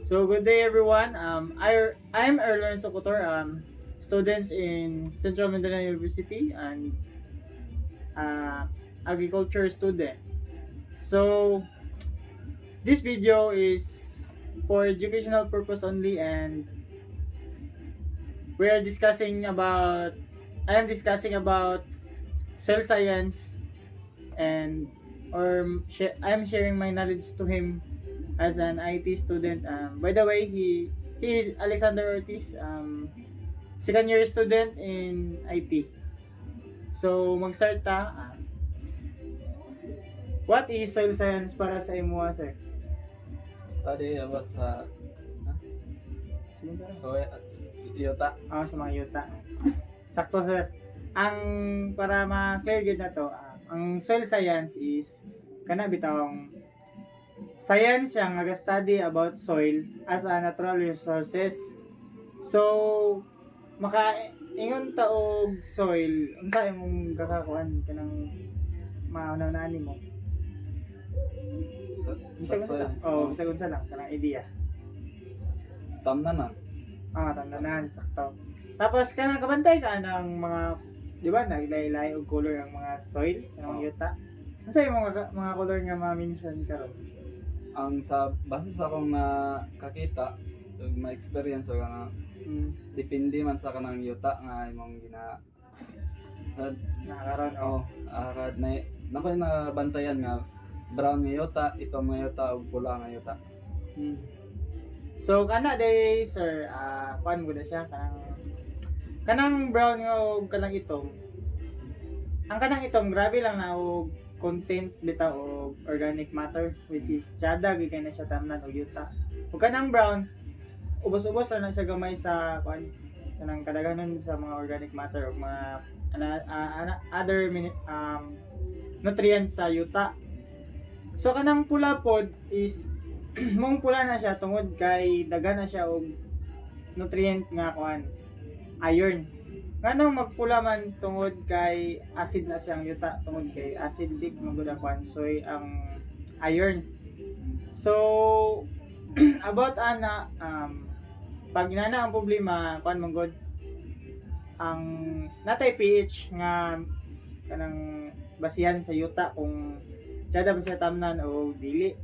So good day everyone. I'm Erlen Socotor, students in Central Mindanao University and agriculture student. So this video is for educational purpose only, and we are discussing about I am discussing about cell science, and I am sharing my knowledge to him as an IT student. By the way, he is Alexander Ortiz, second year student in IT. So mag-start ta. What is soil science para sa imo, sir? Study about sa Sige, sir. so yuta. Sa mga yuta. Sakto, sir. Ang para ma-clear gid na to, ang soil science is kana bitawng science yang nag-study about soil as a natural resources. So ingon ta og soil, unsa imong kakakuan kanang mauna-unaan nimo? Sa soil. Bisag unsa lang kanang idea. Tamnan na. Tandanan, sakto. Tapos kanang kabantay ka ng mga, di ba, naglaylay og color ang mga soil, ang mga yuta. Unsa yung mga color nga ma-mention karon? Ang sa base sa akong nakakita ug ma-experience o nga depende man sa kanang yuta nga imong Nakakaroon, arad na nako na bantayan nga brown nga yuta, itong nga yuta ug pula nga yuta. So kana day sir, kuan gud na siya kanang brown nga og kanang itom. Ang kanang itom grabe lang na og content bitaw og organic matter, which is tsada gid na siya tamnan og yuta. Ug kanang brown ubos-ubos lang na siya gamay sa kuan kanang kadaghanon sa mga organic matter ug mga other nutrients sa yuta. So kanang pula pod is mong pula na siya tungod kay daghan na siya og nutrient nga kuan iron. Nganong magpula man tungod kay acid na siyang yuta, tungod kay acidic man gud ang kuan soy ang iron. So about pag inana ang problema kuan man gud ang natay pH nga kanang basihan sa yuta kung tsada ba siya tamnan o dili.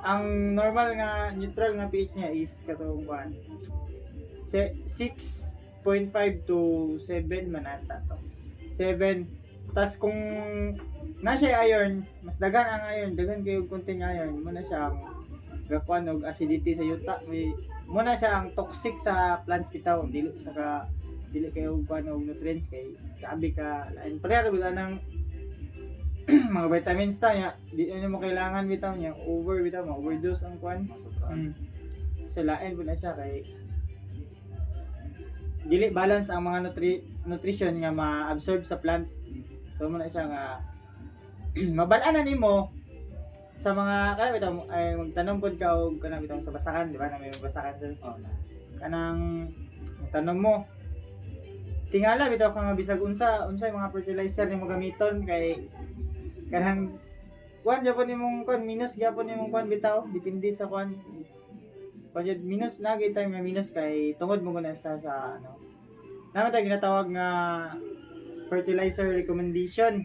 Ang normal nga neutral nga pH niya is katong kuan 6.5 to 7 man ata to. 7. Tas kung na siya iron, mas daghan ang iron, daghan kayo content ng iron, mo na siya ang gakuan og acidity sa yuta. Mo na siya ang toxic sa plants bitaw, dili kayo kuan og nutrients kay kaabi ka lain pareha gud anang mga vitamins ta nya di mo kailangan bitaw niya overdose ang kuan. So lain pud na siya kay dili balance ang mga nutrition nga ma-absorb sa plant. So mo na siya nga mabalaan na nimo sa mga kana bitaw ay magtanom pod ka og kana bitaw sa basakan, di ba? Na may basakan sir. Kanang tanong mo tingala bitaw ka nga bisag unsa yung mga fertilizer nimo gamiton kay kanang kuan gyapon nimong kuan minus gyapon nimong kuan bitaw depende sa kuan budget minus na gay time nga minus kay tungod mo na sa ano naman tayo ginatawag nga fertilizer recommendation.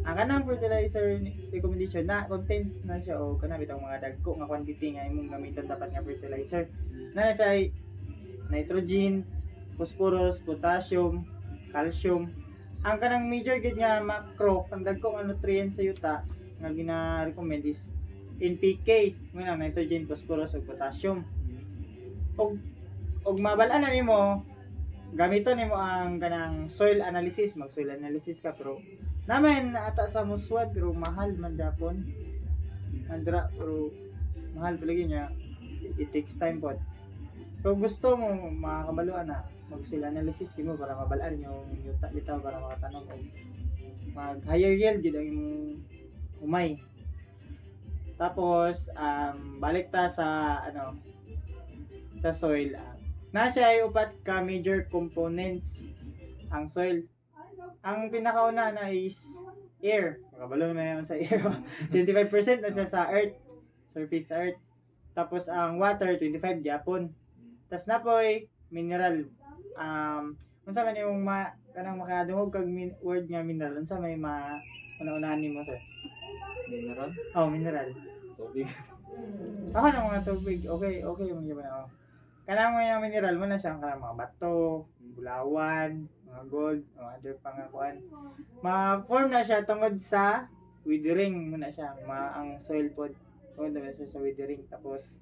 Ang kanang fertilizer recommendation na contains na siya o kana bitaw mga dagko nga quantity nga imong gamiton dapat nga fertilizer na sa nitrogen, phosphorus, potassium, calcium. Ang kanang major gid nga macro ang dagko nga nutrients sa yuta nga gina-recommend is NPK, nga nitrogen, phosphorus ug potassium. Og mabalaan na nimo gamiton nimo ang kanang soil analysis, mag soil analysis ka pero naman ata sa muswad pero mahal man japon. Andra pero mahal palagi niya, it takes time pod. So gusto mo makakabaluan na mag soil analysis kimo para mabalaan yung yuta bitaw para makatanom og mag higher yield gid ang imong umay. Tapos balik ta sa sa soil. Na siya ay upat ka major components ang soil. Ang pinakauna na is air. Makabalo na yun sa air. 25% na siya sa earth. surface sa earth. Tapos ang water 25 gyapon. Tas napoy mineral. Unsa man yung kanang makadungog kag word nga mineral, unsa may una-unahan nimo sir? Mineral, Oh, mineral. tubig. Ako ng mga tubig, okay yung yun ako. Kanang mga mineral mo na siyang kanang mga bato, bulawan, mga gold, mga other pangakuan. Ma-form na siya tungod sa withering muna siya, ang soil pod. Tungod na siya sa withering. Tapos,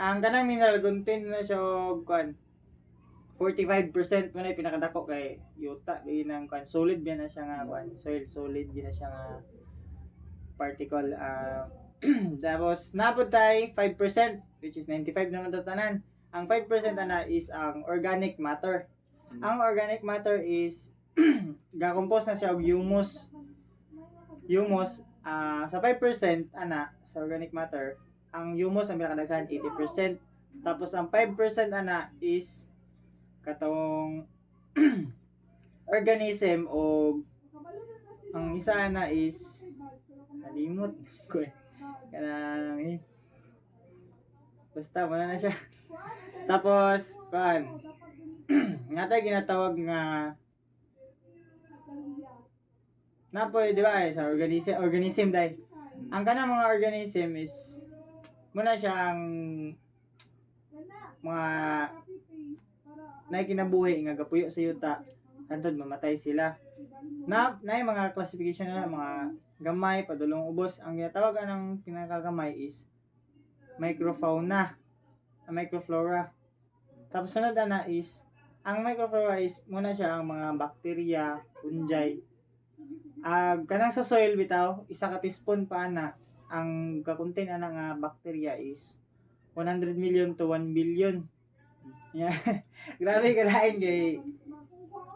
ang kanang mineral content na siya og kuan 45% mo na yung pinakadako kay yuta kay nang kuan solid ba na siya nga kuan soil solid din na siya nga particle tapos napod tay 5% which is 95 naman to tanan. Ang 5% ana is ang organic matter. Ang organic matter is ga-compose na siya og humus. Sa 5% ana sa organic matter, ang humus ang pinakadaghan 80%. Tapos ang 5% ana is katong organism o ang isa na is nalimot ko kanang basta wala na siya. Tapos kan nga tayo ginatawag nga napoy di ba sa organism dai ang kanang mga organism is muna siyang mga kinabuhi nga gapuyo sa yuta hantod mamatay sila na yung mga classification na mga gamay padulong ubos ang ginatawag ng pinakagamay is microfauna microflora tapos sunod na is ang microflora is muna siya ang mga bacteria fungi kanang sa soil bitaw isa ka teaspoon pa na ang kakontain ana nga bacteria is 100 million to 1 billion. Yeah. Grabe kalain kay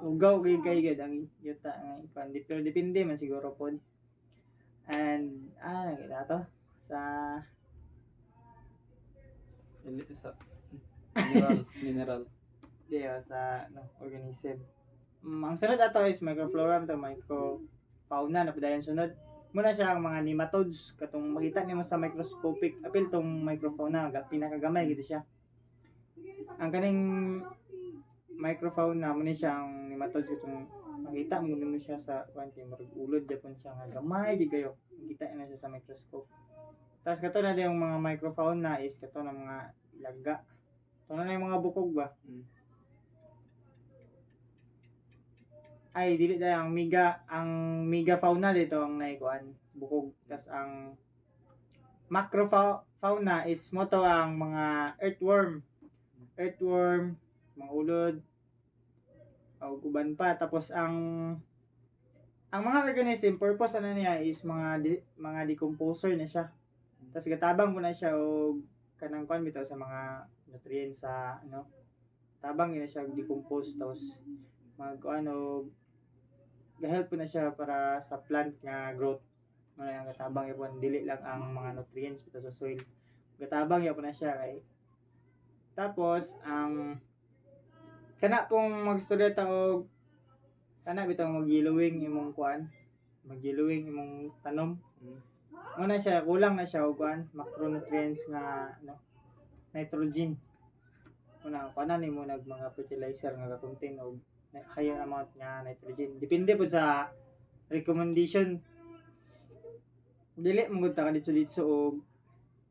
ugaw kay gid ang yuta nga ipan pero depende man siguro pod. And nakita to sa Mineral. sa organism. Ang sunod ato is microflora to microfauna na padayon sunod. Muna siya ang mga nematodes katong makita nimo sa microscopic apil tong microfauna pinakagamay gid siya. Ang kaning microfauna mo ni siyang nematodes katong makita mo nimo siya sa kwanti murag ulod gyapon siya nga gamay di kayo makita na siya sa microscope. Tapos kato na yung mga microfauna is kato na mga ilaga. Ito na yung mga bukog ba? Ay dili dai ang megafauna dito ang naikuan bukog. Tas ang macrofauna is mo to ang mga earthworm, mga ulod o uban pa. Tapos ang mga organism purpose ano niya is mga decomposer na siya. Tapos gatabang mo na siya og kanang kuan bitaw sa mga nutrients sa tabang niya siya decompose tapos ga-help po na siya para sa plant nga growth. Ang gatabang yapon dili lang ang mga nutrients bitaw sa soil. Gatabang yapon na siya kay tapos kana pong magstorya ta og kana bitaw mag-yellowing imong tanom. Muna siya kulang na siya og macronutrients nga nitrogen. Una kuanan nimo mga fertilizer nga contain og higher amount nga nitrogen. Depende po sa recommendation. Dili mo gud ta kaditso og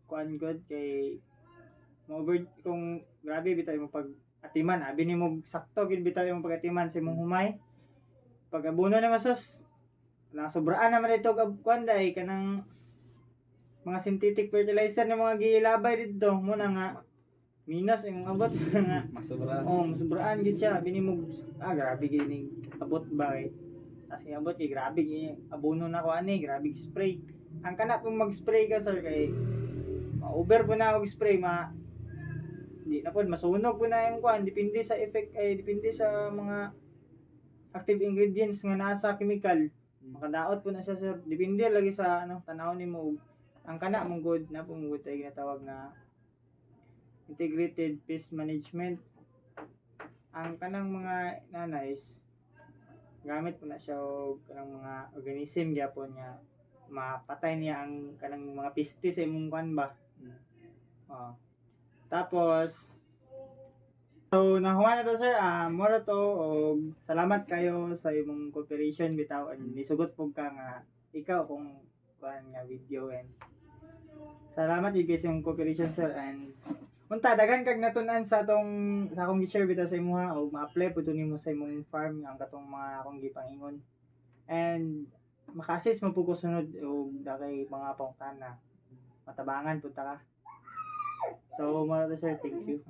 kuan gud kay kung grabe bitaw mo pag atiman abi nimo sakto gid bitaw yung pag-atiman sa imong humay. Pag abono na masas nasobraan naman ito kuan dai kanang mga synthetic fertilizer ng mga gilabay dito muna nga minus imong abot nga Masobraan. masobraan gid siya binimog grabe gid ning abot ba kay as abot kay grabe gid abono na ko ani grabe spray ang kana kung mag-spray ka sir kay over po na og spray di na pod masunog po na yung kuan depende sa effect depende sa mga active ingredients nga nasa chemical makadaot po na siya sir depende lagi sa tanaw nimo ang kana mong good na pong good ay ginatawag na integrated pest management. Ang kanang mga nanays gamit po na siya og kanang mga organism gyapon nga mapatay niya ang kanang mga piste sa imong kuan ba. Mm. Tapos so nahuwa na to sir, mura to og salamat kayo sa imong cooperation bitaw and nisugot pug ka nga ikaw kung kuan nga video and salamat gyud kay sa imong cooperation sir and unta daghan kag natun-an sa akong gi-share bitaw sa imuha og ma-apply pud nimo sa imong farm ang katong mga akong gipangingon and maka-assist mo pud ko sunod og dakay mga pangutana matabangan pud ta ka. So, mga to sir, thank you.